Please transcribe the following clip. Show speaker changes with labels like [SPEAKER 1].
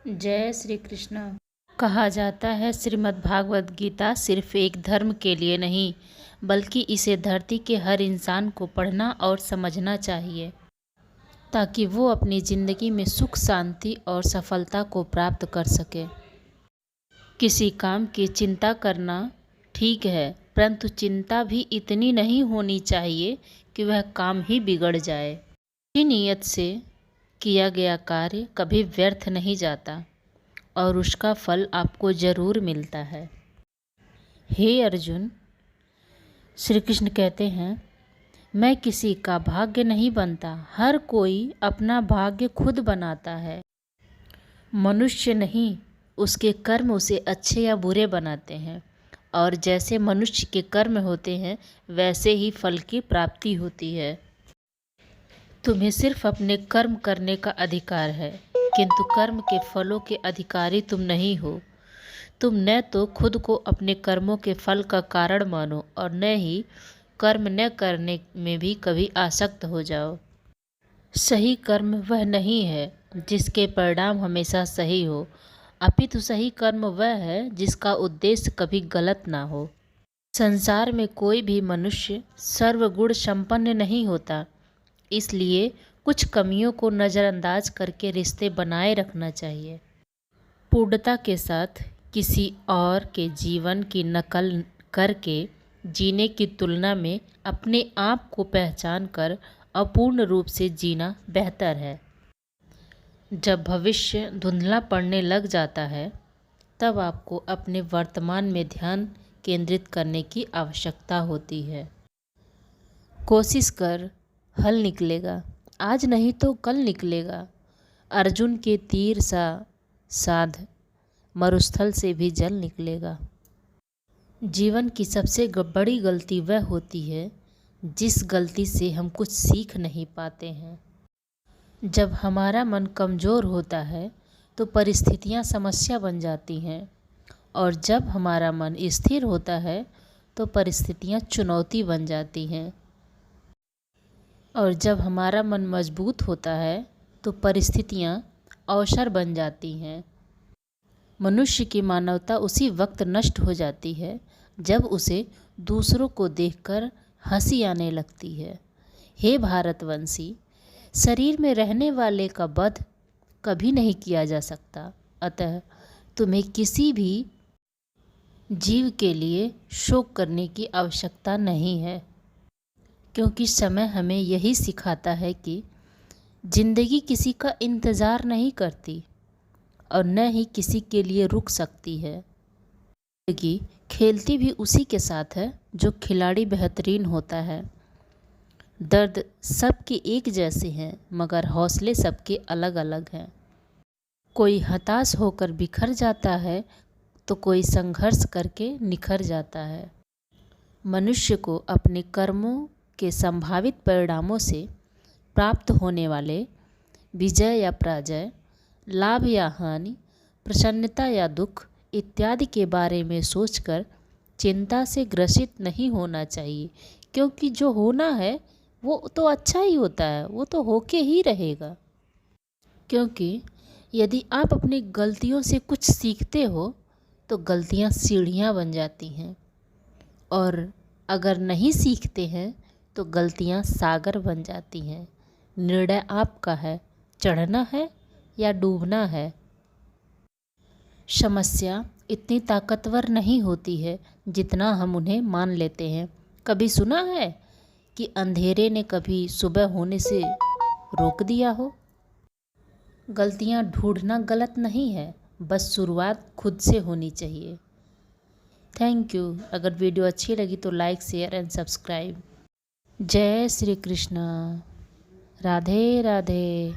[SPEAKER 1] जय श्री कृष्ण। कहा जाता है श्रीमद् भागवत गीता सिर्फ एक धर्म के लिए नहीं, बल्कि इसे धरती के हर इंसान को पढ़ना और समझना चाहिए, ताकि वो अपनी ज़िंदगी में सुख, शांति और सफलता को प्राप्त कर सके। किसी काम की चिंता करना ठीक है, परंतु चिंता भी इतनी नहीं होनी चाहिए कि वह काम ही बिगड़ जाए। अच्छी नीयत से किया गया कार्य कभी व्यर्थ नहीं जाता और उसका फल आपको जरूर मिलता है। हे अर्जुन, श्री कृष्ण कहते हैं, मैं किसी का भाग्य नहीं बनता, हर कोई अपना भाग्य खुद बनाता है। मनुष्य नहीं, उसके कर्म उसे अच्छे या बुरे बनाते हैं, और जैसे मनुष्य के कर्म होते हैं वैसे ही फल की प्राप्ति होती है। तुम्हें सिर्फ अपने कर्म करने का अधिकार है, किंतु कर्म के फलों के अधिकारी तुम नहीं हो। तुम न तो खुद को अपने कर्मों के फल का कारण मानो और न ही कर्म न करने में भी कभी आसक्त हो जाओ। सही कर्म वह नहीं है जिसके परिणाम हमेशा सही हो, अपितु सही कर्म वह है जिसका उद्देश्य कभी गलत ना हो। संसार में कोई भी मनुष्य सर्वगुण संपन्न नहीं होता, इसलिए कुछ कमियों को नज़रअंदाज करके रिश्ते बनाए रखना चाहिए। पूर्णता के साथ किसी और के जीवन की नकल करके जीने की तुलना में अपने आप को पहचान कर अपूर्ण रूप से जीना बेहतर है। जब भविष्य धुंधला पड़ने लग जाता है, तब आपको अपने वर्तमान में ध्यान केंद्रित करने की आवश्यकता होती है। कोशिश कर, हल निकलेगा, आज नहीं तो कल निकलेगा। अर्जुन के तीर सा साध मरुस्थल से भी जल निकलेगा। जीवन की सबसे बड़ी गलती वह होती है जिस गलती से हम कुछ सीख नहीं पाते हैं। जब हमारा मन कमज़ोर होता है तो परिस्थितियां समस्या बन जाती हैं, और जब हमारा मन स्थिर होता है तो परिस्थितियां चुनौती बन जाती हैं, और जब हमारा मन मजबूत होता है तो परिस्थितियां अवसर बन जाती हैं। मनुष्य की मानवता उसी वक्त नष्ट हो जाती है जब उसे दूसरों को देखकर हंसी आने लगती है। हे भारतवंशी, शरीर में रहने वाले का वध कभी नहीं किया जा सकता, अतः तुम्हें किसी भी जीव के लिए शोक करने की आवश्यकता नहीं है, क्योंकि समय हमें यही सिखाता है कि जिंदगी किसी का इंतज़ार नहीं करती और न ही किसी के लिए रुक सकती है। जिंदगी खेलती भी उसी के साथ है जो खिलाड़ी बेहतरीन होता है। दर्द सबके एक जैसे हैं, मगर हौसले सबके अलग अलग हैं। कोई हताश होकर बिखर जाता है तो कोई संघर्ष करके निखर जाता है। मनुष्य को अपने कर्मों के संभावित परिणामों से प्राप्त होने वाले विजय या पराजय, लाभ या हानि, प्रसन्नता या दुख इत्यादि के बारे में सोचकर चिंता से ग्रसित नहीं होना चाहिए, क्योंकि जो होना है वो तो अच्छा ही होता है, वो तो होके ही रहेगा। क्योंकि यदि आप अपनी गलतियों से कुछ सीखते हो तो गलतियां सीढ़ियां बन जाती हैं, और अगर नहीं सीखते हैं तो गलतियां सागर बन जाती हैं। निर्णय आपका है, चढ़ना है या डूबना है। समस्या इतनी ताकतवर नहीं होती है जितना हम उन्हें मान लेते हैं। कभी सुना है कि अंधेरे ने कभी सुबह होने से रोक दिया हो? गलतियां ढूंढना गलत नहीं है, बस शुरुआत खुद से होनी चाहिए। Thank you. अगर वीडियो अच्छी लगी तो लाइक, शेयर एंड सब्सक्राइब। जय श्री कृष्ण। राधे राधे।